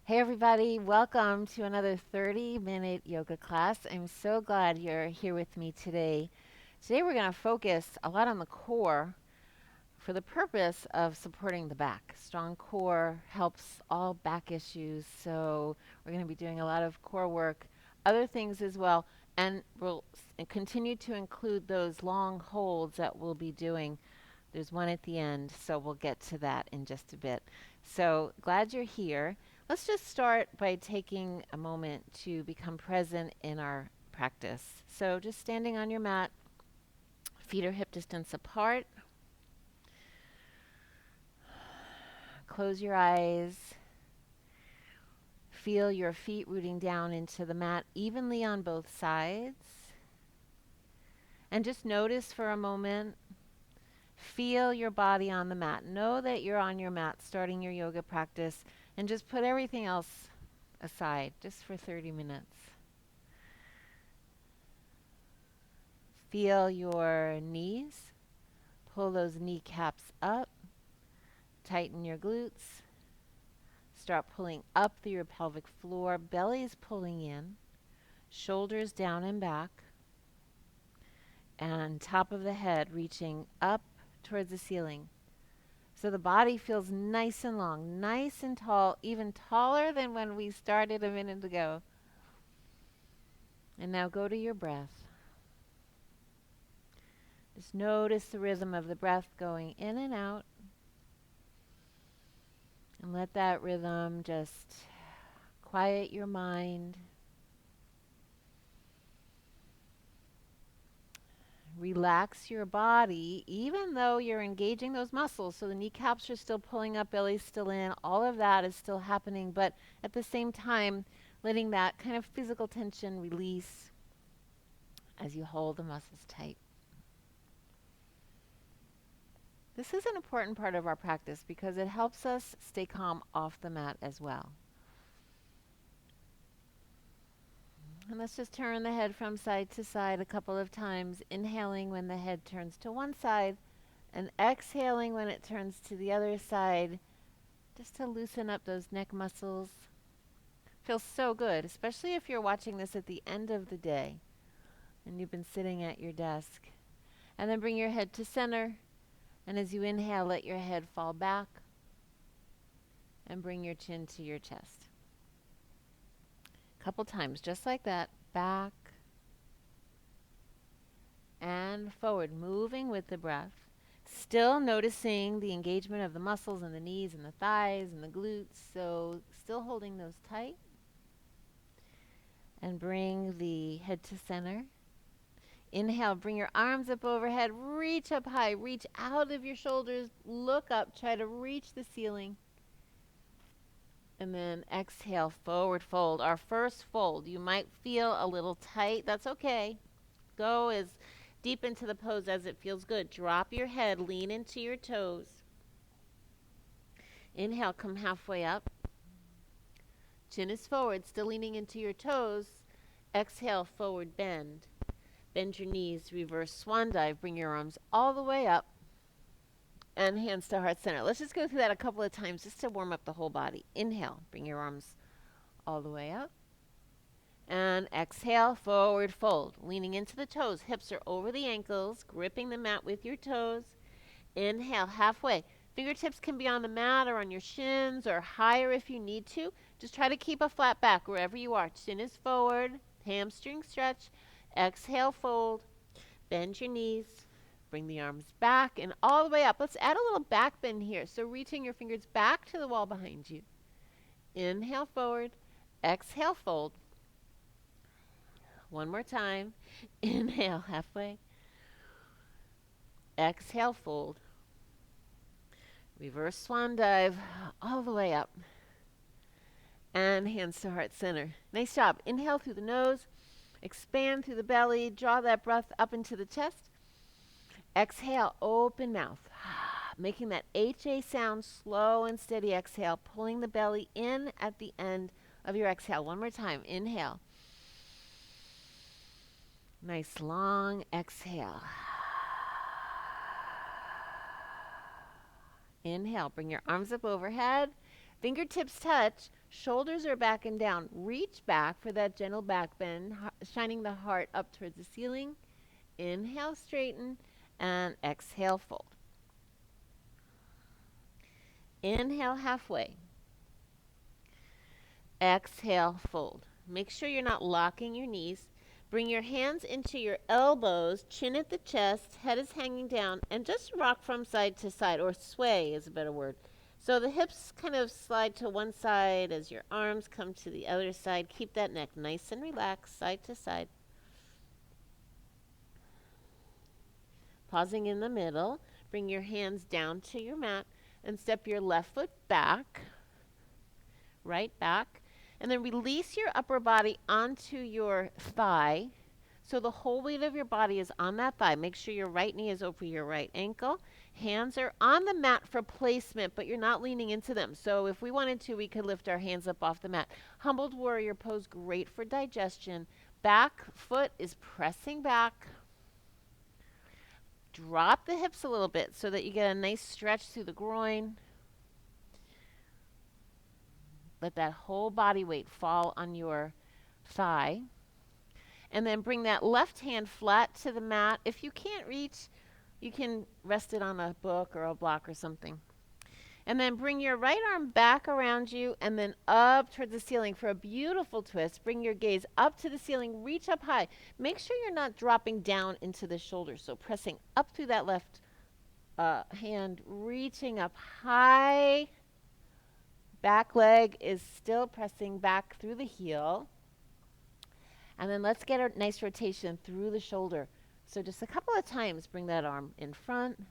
Hey everybody, welcome to another 30-minute yoga class. I'm so glad you're here with me today. Today we're going to focus a lot on the core for the purpose of supporting the back. Strong core helps all back issues, so we're going to be doing a lot of core work, other things as well, and we'll continue to include those long holds that we'll be doing. There's one at the end, so we'll get to that in just a bit. So glad you're here. Let's just start by taking a moment to become present in our practice. So just standing on your mat, feet are hip distance apart. Close your eyes. Feel your feet rooting down into the mat evenly on both sides. And just notice for a moment. Feel your body on the mat. Know that you're on your mat starting your yoga practice, and just put everything else aside just for 30 minutes. Feel your knees. Pull those kneecaps up. Tighten your glutes. Start pulling up through your pelvic floor. Belly's pulling in. Shoulders down and back. And top of the head reaching up towards the ceiling. So the body feels nice and long, nice and tall, even taller than when we started a minute ago. And now go to your breath. Just notice the rhythm of the breath going in and out. And let that rhythm just quiet your mind. Relax your body, even though you're engaging those muscles. So the kneecaps are still pulling up, belly's still in. All of that is still happening, but at the same time, letting that kind of physical tension release as you hold the muscles tight. This is an important part of our practice because it helps us stay calm off the mat as well. And let's just turn the head from side to side a couple of times, inhaling when the head turns to one side and exhaling when it turns to the other side, just to loosen up those neck muscles. Feels so good, especially if you're watching this at the end of the day and you've been sitting at your desk. And then bring your head to center, and as you inhale, let your head fall back and bring your chin to your chest. Couple times, just like that, back and forward, moving with the breath. Still noticing the engagement of the muscles in the knees and the thighs and the glutes, so still holding those tight. And bring the head to center. Inhale, bring your arms up overhead, reach up high, reach out of your shoulders, look up, try to reach the ceiling. And then exhale, forward fold. Our first fold. You might feel a little tight. That's okay. Go as deep into the pose as it feels good. Drop your head, lean into your toes. Inhale, come halfway up. Chin is forward, still leaning into your toes. Exhale, forward bend. Bend your knees, reverse swan dive. Bring your arms all the way up. And hands to heart center. Let's just go through that a couple of times just to warm up the whole body. Inhale, bring your arms all the way up. And exhale, forward fold. Leaning into the toes. Hips are over the ankles, gripping the mat with your toes. Inhale, halfway. Fingertips can be on the mat or on your shins or higher if you need to. Just try to keep a flat back wherever you are. Chin is forward, hamstring stretch. Exhale, fold. Bend your knees. Bring the arms back and all the way up. Let's add a little back bend here. So reaching your fingers back to the wall behind you. Inhale, forward. Exhale, fold. One more time. Inhale, halfway. Exhale, fold. Reverse swan dive all the way up. And hands to heart center. Nice job. Inhale through the nose. Expand through the belly. Draw that breath up into the chest. Exhale, open mouth. Making that HA sound, slow and steady exhale. Pulling the belly in at the end of your exhale. One more time. Inhale. Nice long exhale. Inhale, bring your arms up overhead. Fingertips touch, shoulders are back and down. Reach back for that gentle back bend, shining the heart up towards the ceiling. Inhale, straighten, and exhale, fold. Inhale, halfway. Exhale, fold. Make sure you're not locking your knees. Bring your hands into your elbows, chin at the chest, head is hanging down, and just rock from side to side, or sway is a better word. So the hips kind of slide to one side as your arms come to the other side. Keep that neck nice and relaxed, side to side. Pausing in the middle, bring your hands down to your mat and step your left foot back, right back, and then release your upper body onto your thigh. So the whole weight of your body is on that thigh. Make sure your right knee is over your right ankle. Hands are on the mat for placement, but you're not leaning into them. So if we wanted to, we could lift our hands up off the mat. Humbled warrior pose, great for digestion. Back foot is pressing back. Drop the hips a little bit so that you get a nice stretch through the groin. Let that whole body weight fall on your thigh. And then bring that left hand flat to the mat. If you can't reach, you can rest it on a book or a block or something. And then bring your right arm back around you and then up towards the ceiling for a beautiful twist. Bring your gaze up to the ceiling, reach up high. Make sure you're not dropping down into the shoulders. So pressing up through that left hand, reaching up high. Back leg is still pressing back through the heel. And then let's get a nice rotation through the shoulder. So just a couple of times, bring that arm in front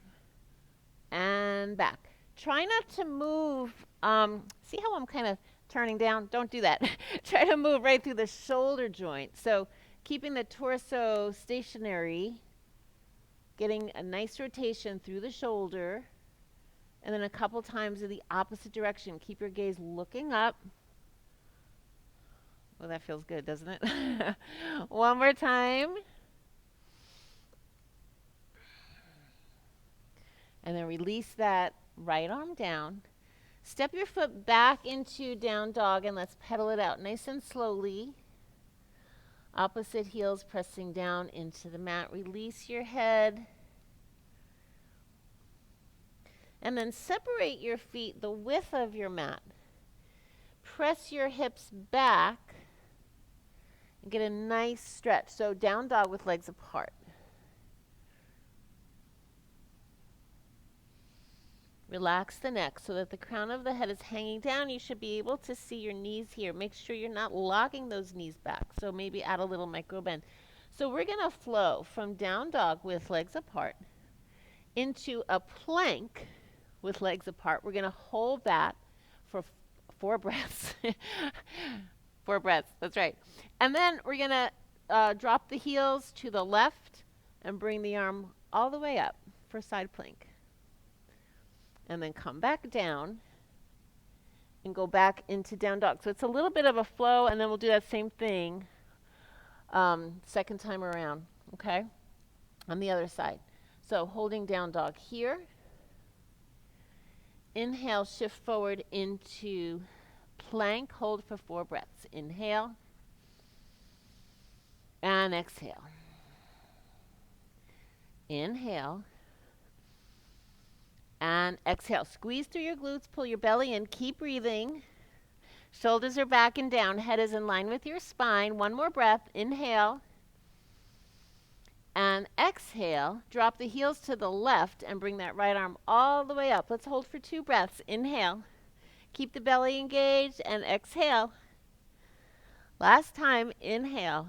and back. Try not to move. See how I'm kind of turning down? Don't do that. Try to move right through the shoulder joint. So keeping the torso stationary, getting a nice rotation through the shoulder, and then a couple times in the opposite direction. Keep your gaze looking up. Well, that feels good, doesn't it? One more time. And then release that right arm down. Step your foot back into down dog and let's pedal it out nice and slowly. Opposite heels pressing down into the mat. Release your head. And then separate your feet the width of your mat. Press your hips back and get a nice stretch. So down dog with legs apart. Relax the neck so that the crown of the head is hanging down. You should be able to see your knees here. Make sure you're not locking those knees back. So maybe add a little micro bend. So we're going to flow from down dog with legs apart into a plank with legs apart. We're going to hold that for 4 breaths. 4 breaths, that's right. And then we're going to drop the heels to the left and bring the arm all the way up for side plank. And then come back down and go back into down dog. So it's a little bit of a flow, and then we'll do that same thing second time around, okay? On the other side. So holding down dog here. Inhale, shift forward into plank. Hold for 4 breaths. Inhale. And exhale. Inhale. And exhale. Squeeze through your glutes. Pull your belly in. Keep breathing. Shoulders are back and down. Head is in line with your spine. 1 more breath. Inhale. And exhale. Drop the heels to the left and bring that right arm all the way up. Let's hold for 2 breaths. Inhale. Keep the belly engaged and exhale. Last time. Inhale.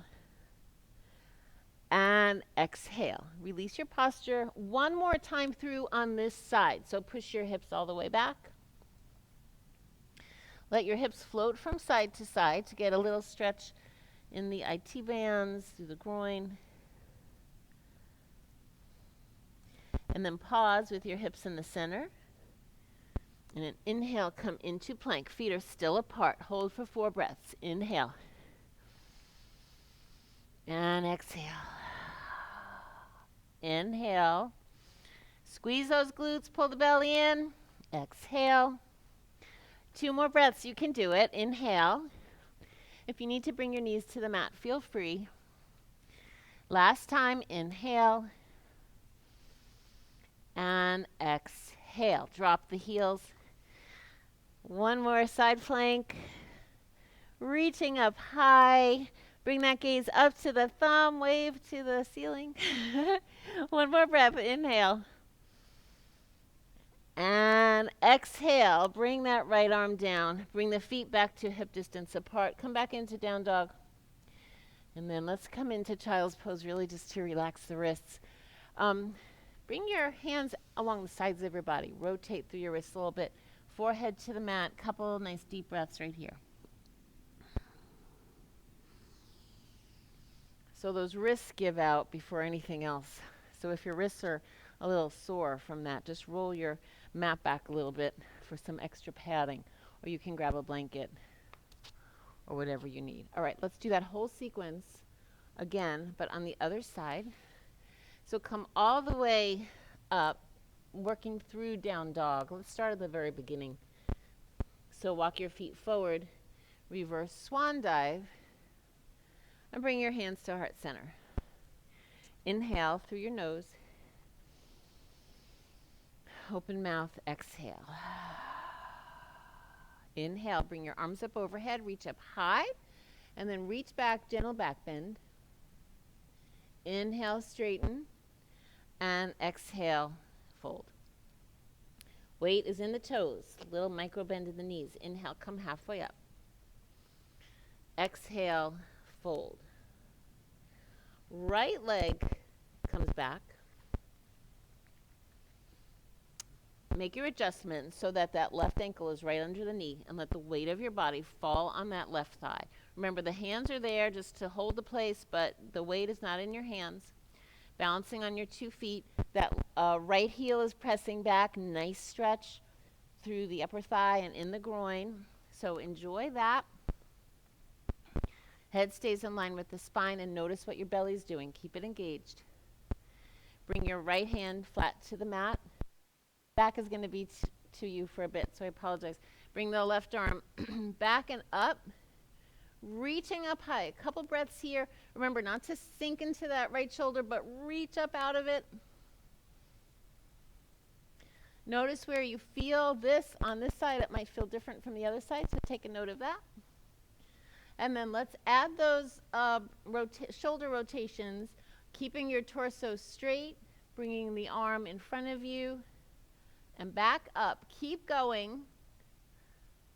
And exhale. Release your posture 1 more time through on this side. So push your hips all the way back. Let your hips float from side to side to get a little stretch in the IT bands, through the groin. And then pause with your hips in the center. And then inhale, come into plank. Feet are still apart. Hold for 4 breaths. Inhale. And exhale. Inhale. Squeeze those glutes, pull the belly in. Exhale. 2 more breaths. You can do it. Inhale. If you need to bring your knees to the mat, feel free. Last time, inhale. And exhale. Drop the heels. One more side plank. Reaching up high. Bring that gaze up to the thumb. Wave to the ceiling. One more breath. Inhale. And exhale. Bring that right arm down. Bring the feet back to hip distance apart. Come back into down dog. And then let's come into child's pose, really just to relax the wrists. Bring your hands along the sides of your body. Rotate through your wrists a little bit. Forehead to the mat. Couple nice deep breaths right here. So those wrists give out before anything else. So if your wrists are a little sore from that, just roll your mat back a little bit for some extra padding. Or you can grab a blanket or whatever you need. All right, let's do that whole sequence again, but on the other side. So come all the way up, working through down dog. Let's start at the very beginning. So walk your feet forward, reverse swan dive, and bring your hands to heart center. Inhale through your nose. Open mouth, exhale. Inhale, bring your arms up overhead, reach up high, and then reach back, gentle back bend. Inhale, straighten, and exhale, fold. Weight is in the toes, little micro bend in the knees. Inhale, come halfway up. Exhale, fold. Right leg comes back. Make your adjustment so that that left ankle is right under the knee, and let the weight of your body fall on that left thigh. Remember, the hands are there just to hold the place, but the weight is not in your hands. Balancing on your 2 feet. That right heel is pressing back. Nice stretch through the upper thigh and in the groin. So enjoy that. Head stays in line with the spine, and notice what your belly's doing. Keep it engaged. Bring your right hand flat to the mat. Back is going to be to you for a bit, so I apologize. Bring the left arm back and up, reaching up high. A couple breaths here. Remember not to sink into that right shoulder, but reach up out of it. Notice where you feel this on this side. It might feel different from the other side, so take a note of that. And then let's add those shoulder rotations, keeping your torso straight, bringing the arm in front of you, and back up. Keep going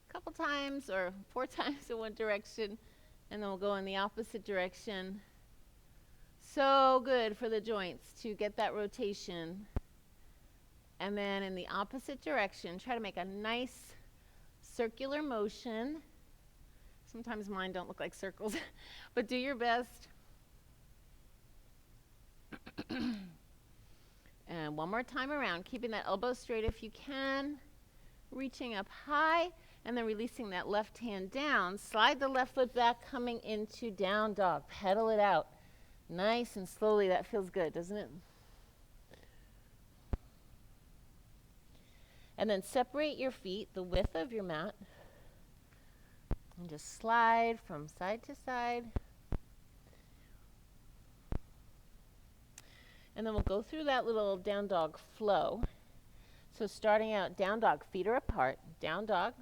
a couple times or 4 times in one direction, and then we'll go in the opposite direction. So good for the joints to get that rotation. And then in the opposite direction, try to make a nice circular motion. Sometimes mine don't look like circles, but do your best. And one more time around, keeping that elbow straight if you can, reaching up high, and then releasing that left hand down. Slide the left foot back, coming into down dog. Pedal it out. Nice and slowly. That feels good, doesn't it? And then separate your feet the width of your mat, and just slide from side to side. And then we'll go through that little down dog flow. So starting out, down dog, feet are apart, down dog.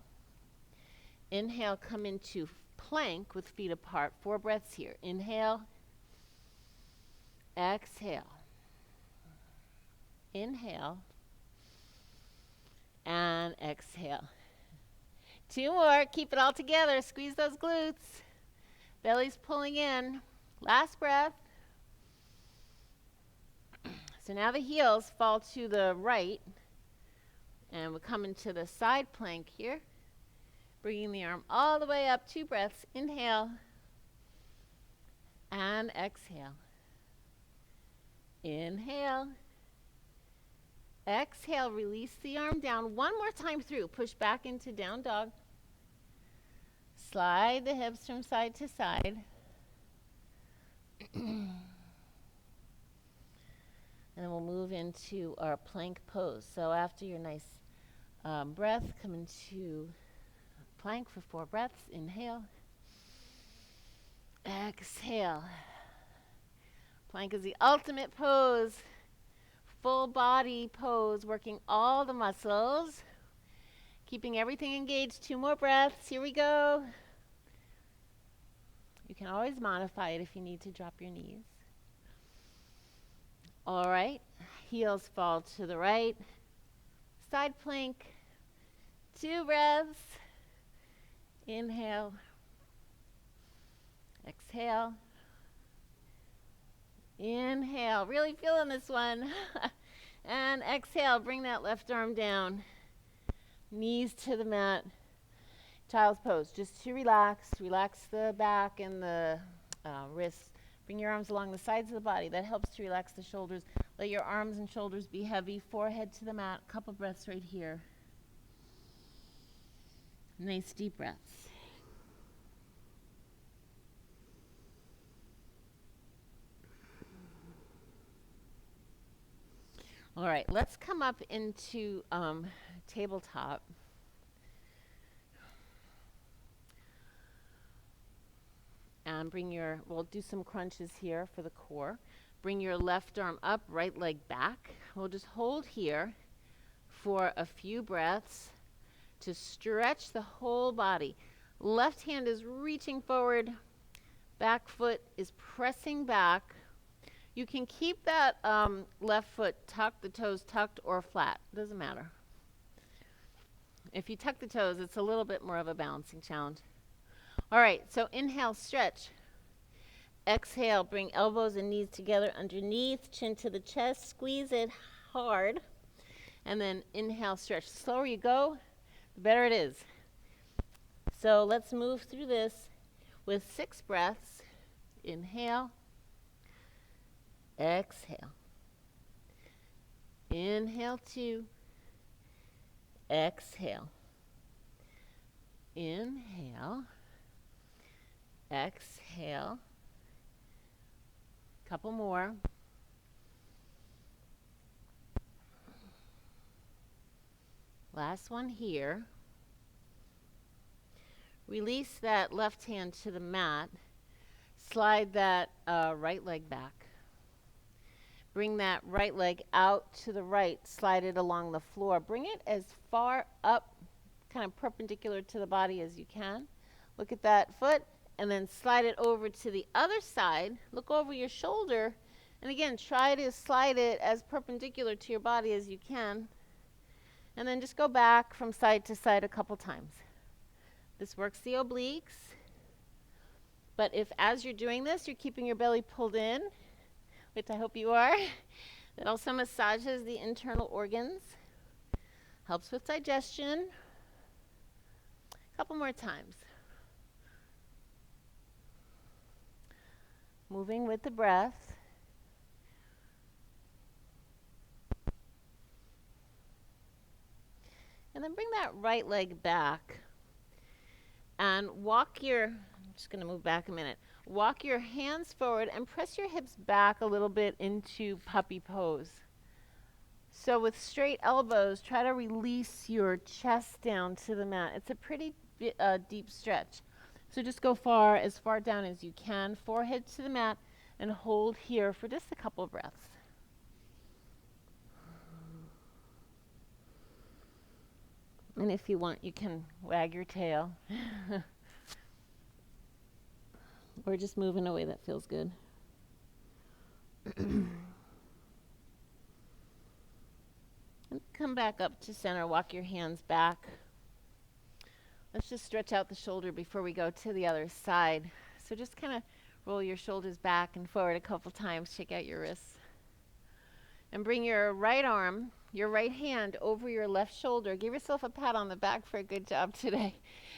Inhale, come into plank with feet apart. 4 breaths here. Inhale, exhale. Inhale, and exhale. 2 more, keep it all together. Squeeze those glutes. Belly's pulling in. Last breath. So now the heels fall to the right, and we're coming to the side plank here. Bringing the arm all the way up, 2 breaths. Inhale, and exhale. Inhale, exhale, release the arm down. One more time through, push back into down dog. Slide the hips from side to side. And then we'll move into our plank pose. So after your nice breath, come into plank for 4 breaths. Inhale. Exhale. Plank is the ultimate pose. Full body pose, working all the muscles. Keeping everything engaged. 2 more breaths. Here we go. You can always modify it if you need to drop your knees. All right. Heels fall to the right. Side plank. 2 breaths. Inhale. Exhale. Inhale. Really feeling this one. And exhale. Bring that left arm down. Knees to the mat. Child's pose. Just to relax. Relax the back and the wrists. Bring your arms along the sides of the body. That helps to relax the shoulders. Let your arms and shoulders be heavy. Forehead to the mat. Couple breaths right here. Nice deep breaths. All right, let's come up into tabletop. And we'll do some crunches here for the core. Bring your left arm up, right leg back. We'll just hold here for a few breaths to stretch the whole body. Left hand is reaching forward. Back foot is pressing back. You can keep that left foot tucked, the toes tucked or flat. Doesn't matter. If you tuck the toes, it's a little bit more of a balancing challenge. All right, so inhale, stretch. Exhale, bring elbows and knees together underneath, chin to the chest, squeeze it hard. And then inhale, stretch. The slower you go, the better it is. So let's move through this with 6 breaths. Inhale. Exhale. Inhale 2. Exhale. Inhale. Exhale. Couple more. Last one here. Release that left hand to the mat. Slide that right leg back. Bring that right leg out to the right. Slide it along the floor. Bring it as far up, kind of perpendicular to the body as you can. Look at that foot. And then slide it over to the other side. Look over your shoulder. And again, try to slide it as perpendicular to your body as you can. And then just go back from side to side a couple times. This works the obliques. But if as you're doing this, you're keeping your belly pulled in, which I hope you are, that also massages the internal organs. Helps with digestion. A couple more times. Moving with the breath. And then bring that right leg back. And I'm just going to move back a minute. Walk your hands forward and press your hips back a little bit into puppy pose. So with straight elbows, try to release your chest down to the mat. It's a pretty deep stretch. So just go as far down as you can, forehead to the mat, and hold here for just a couple of breaths. And if you want, you can wag your tail. Or just move in a way that feels good. And come back up to center. Walk your hands back. Let's just stretch out the shoulder before we go to the other side. So just kind of roll your shoulders back and forward a couple times. Shake out your wrists. And bring your right arm, your right hand over your left shoulder. Give yourself a pat on the back for a good job today.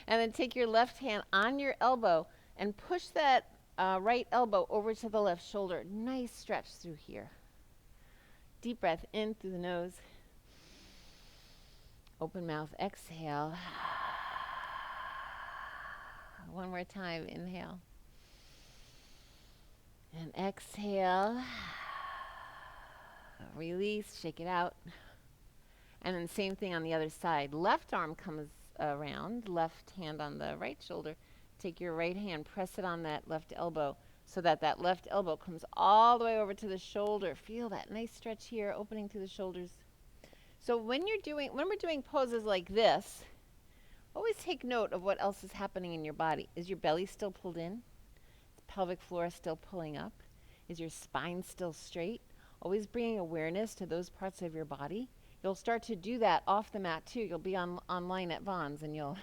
And then take your left hand on your elbow and push that right elbow over to the left shoulder. Nice stretch through here. Deep breath in through the nose. Open mouth, exhale. One more time, inhale. And exhale. Release, shake it out. And then same thing on the other side. Left arm comes around, left hand on the right shoulder. Take your right hand, press it on that left elbow so that that left elbow comes all the way over to the shoulder. Feel that nice stretch here, opening through the shoulders. So when we're doing poses like this, always take note of what else is happening in your body. Is your belly still pulled in? Is the pelvic floor still pulling up? Is your spine still straight? Always bringing awareness to those parts of your body. You'll start to do that off the mat too. You'll be online at Vaughn's and you'll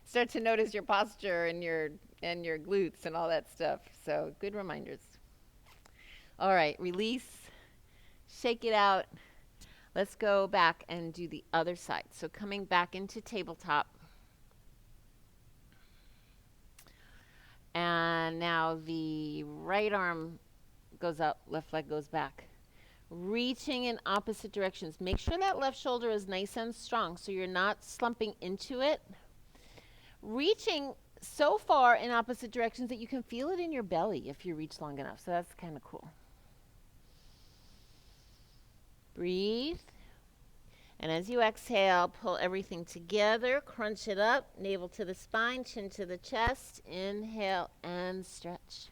start to notice your posture and your glutes and all that stuff. So good reminders. All right, release, shake it out. Let's go back and do the other side. So coming back into tabletop. And now the right arm goes up, left leg goes back. Reaching in opposite directions. Make sure that left shoulder is nice and strong so you're not slumping into it. Reaching so far in opposite directions that you can feel it in your belly if you reach long enough. So that's kind of cool. Breathe. And as you exhale, pull everything together, crunch it up, navel to the spine, chin to the chest. Inhale and stretch.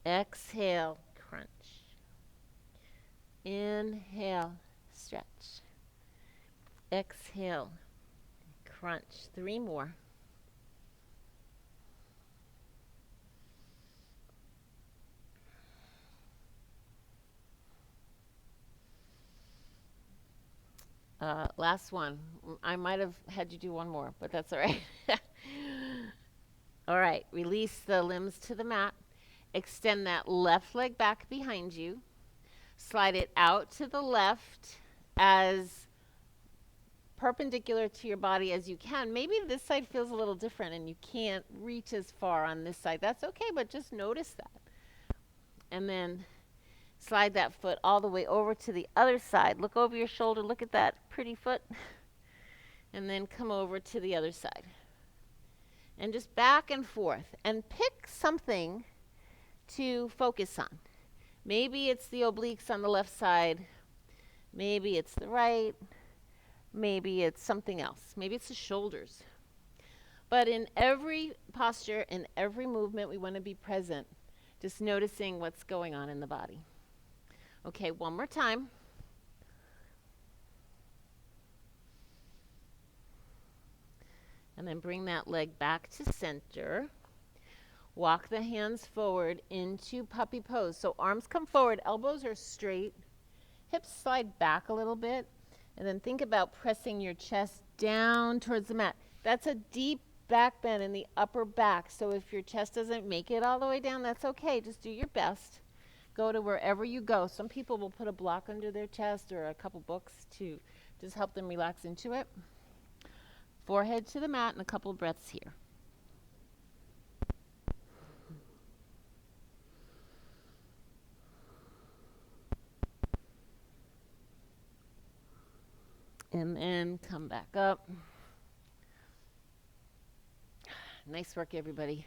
Exhale, crunch. Inhale, stretch. Exhale, crunch. 3 more. Last one. I might have had you do one more, but that's all right. All right, release the limbs to the mat. Extend that left leg back behind you. Slide it out to the left as perpendicular to your body as you can. Maybe this side feels a little different and you can't reach as far on this side. That's okay, but just notice that. And then slide that foot all the way over to the other side. Look over your shoulder. Look at that pretty foot. And then come over to the other side. And just back and forth. And pick something to focus on. Maybe it's the obliques on the left side. Maybe it's the right. Maybe it's something else. Maybe it's the shoulders. But in every posture, in every movement, we want to be present. Just noticing what's going on in the body. Okay, one more time. And then bring that leg back to center. Walk the hands forward into puppy pose. So arms come forward, elbows are straight. Hips slide back a little bit. And then think about pressing your chest down towards the mat. That's a deep back bend in the upper back. So if your chest doesn't make it all the way down, that's okay. Just do your best. Go to wherever you go. Some people will put a block under their chest or a couple books to just help them relax into it. Forehead to the mat and a couple of breaths here. And then come back up. Nice work, everybody.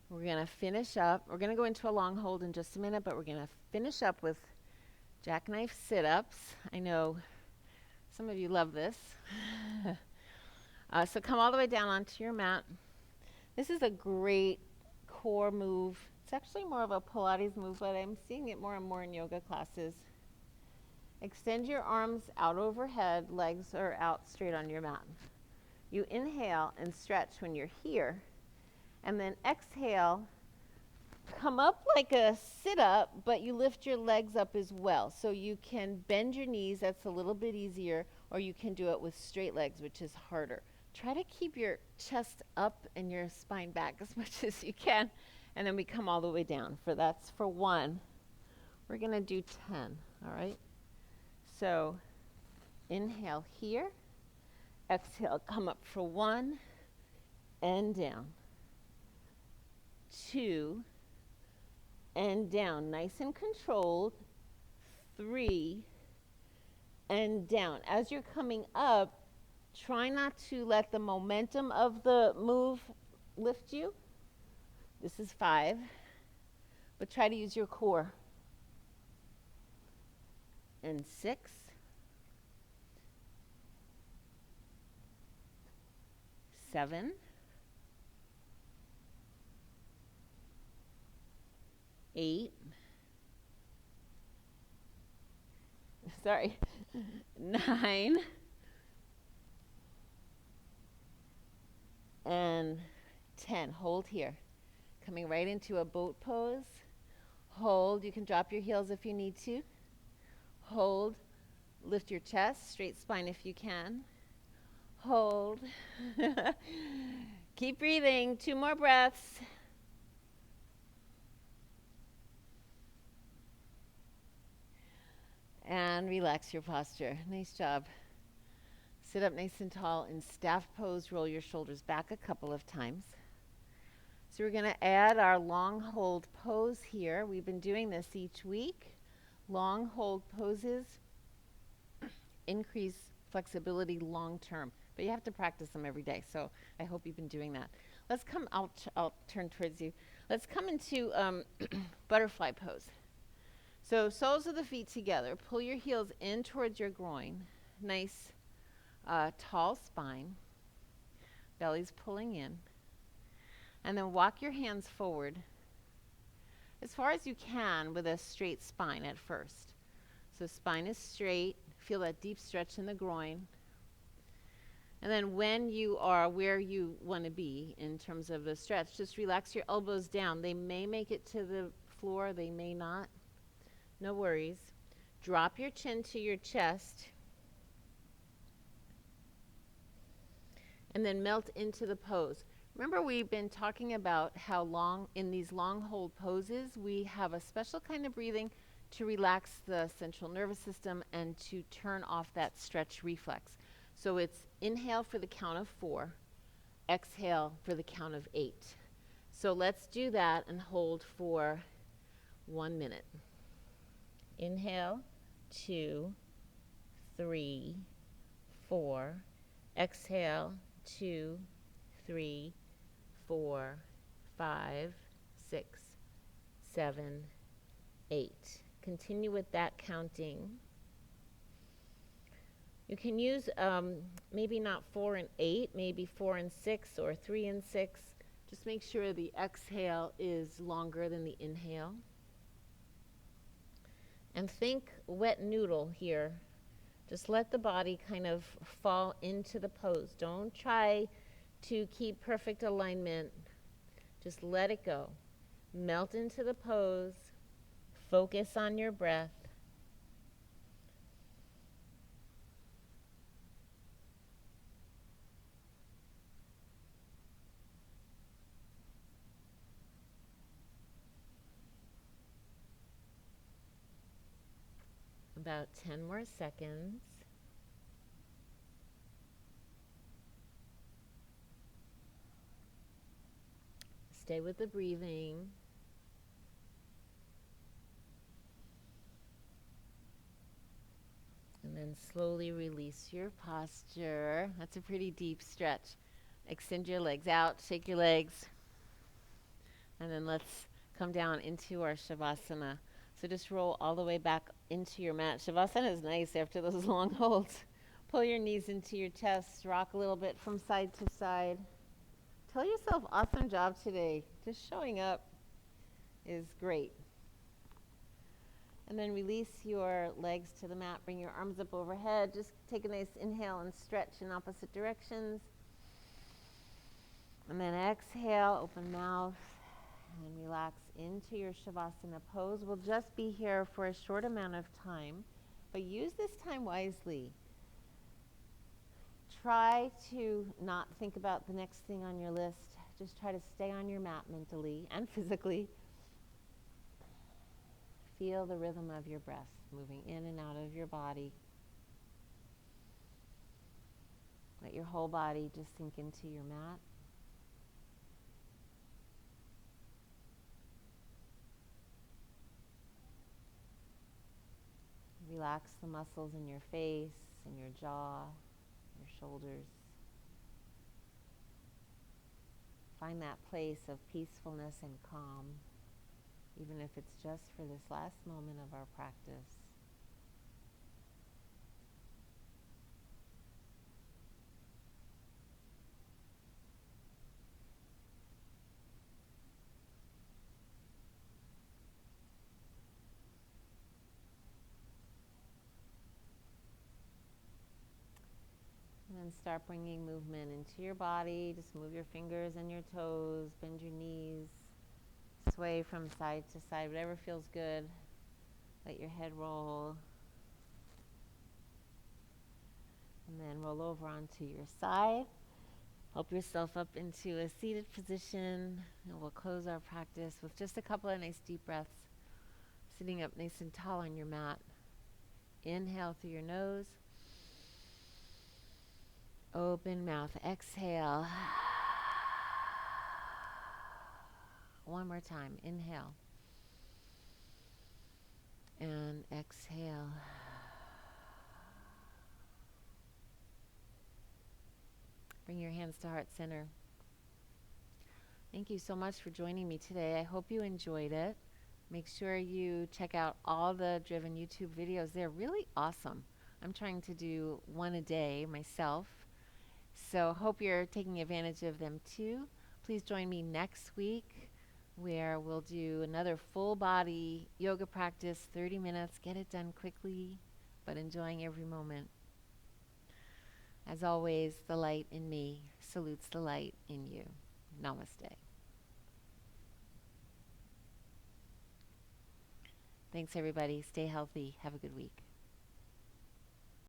We're going to finish up. We're going to go into a long hold in just a minute, but we're going to finish up with jackknife sit-ups. I know some of you love this. So come all the way down onto your mat. This is a great core move. It's actually more of a Pilates move, but I'm seeing it more and more in yoga classes. Extend your arms out overhead, legs are out straight on your mat. You inhale and stretch when you're here, and then exhale, come up like a sit-up, but you lift your legs up as well. So you can bend your knees, that's a little bit easier, or you can do it with straight legs, which is harder. Try to keep your chest up and your spine back as much as you can, and then we come all the way down. That's for 1. We're going to do 10, all right? So inhale here, exhale, come up for 1, and down. 2, and down, nice and controlled. 3, and down. As you're coming up, try not to let the momentum of the move lift you. This is 5, but try to use your core. And 6, 7, 8, sorry, 9, and 10. Hold here. Coming right into a boat pose. Hold. You can drop your heels if you need to. Hold. Lift your chest, straight spine if you can. Hold. Keep breathing. 2 more breaths. And relax your posture. Nice job. Sit up nice and tall in staff pose. Roll your shoulders back a couple of times. So we're going to add our long hold pose here. We've been doing this each week. Long hold poses increase flexibility long term, but you have to practice them every day. So I hope you've been doing that. Let's come, I'll turn towards you. Let's come into butterfly pose. So soles of the feet together. Pull your heels in towards your groin. Nice tall spine. Belly's pulling in. And then walk your hands forward as far as you can with a straight spine at first. So spine is straight. Feel that deep stretch in the groin. And then when you are where you want to be in terms of the stretch, just relax your elbows down. They may make it to the floor, they may not. No worries. Drop your chin to your chest. And then melt into the pose. Remember, we've been talking about how in these long hold poses, we have a special kind of breathing to relax the central nervous system and to turn off that stretch reflex. So it's inhale for the count of 4, exhale for the count of 8. So let's do that and hold for 1 minute. Inhale, 2, 3, 4. Exhale, 2, 3, 4, 5, 6, 7, 8. Continue with that counting. You can use maybe not 4 and 8, maybe 4 and 6 or 3 and 6. Just make sure the exhale is longer than the inhale. And think wet noodle here. Just let the body kind of fall into the pose. Don't try to keep perfect alignment. Just let it go. Melt into the pose. Focus on your breath. About 10 more seconds. Stay with the breathing. And then slowly release your posture. That's a pretty deep stretch. Extend your legs out, shake your legs. And then let's come down into our Shavasana. So just roll all the way back into your mat. Shavasana is nice after those long holds. Pull your knees into your chest. Rock a little bit from side to side. Tell yourself, awesome job today. Just showing up is great. And then release your legs to the mat. Bring your arms up overhead. Just take a nice inhale and stretch in opposite directions. And then exhale, open mouth, and relax into your Shavasana pose. We'll just be here for a short amount of time, but use this time wisely. Try to not think about the next thing on your list. Just try to stay on your mat mentally and physically. Feel the rhythm of your breath moving in and out of your body. Let your whole body just sink into your mat. Relax the muscles in your face, in your jaw, your shoulders. Find that place of peacefulness and calm, even if it's just for this last moment of our practice. start bringing movement into your body. Just move your fingers and your toes, bend your knees, sway from side to side, whatever feels good. Let your head roll. And then roll over onto your side. Help yourself up into a seated position. And we'll close our practice with just a couple of nice deep breaths. Sitting up nice and tall on your mat. Inhale through your nose. Open mouth. Exhale. One more time. Inhale. And exhale. Bring your hands to heart center. Thank you so much for joining me today. I hope you enjoyed it. Make sure you check out all the Driven YouTube videos. They're really awesome. I'm trying to do one a day myself. So hope you're taking advantage of them too. Please join me next week where we'll do another full body yoga practice, 30 minutes. Get it done quickly, but enjoying every moment. As always, the light in me salutes the light in you. Namaste. Thanks, everybody. Stay healthy. Have a good week.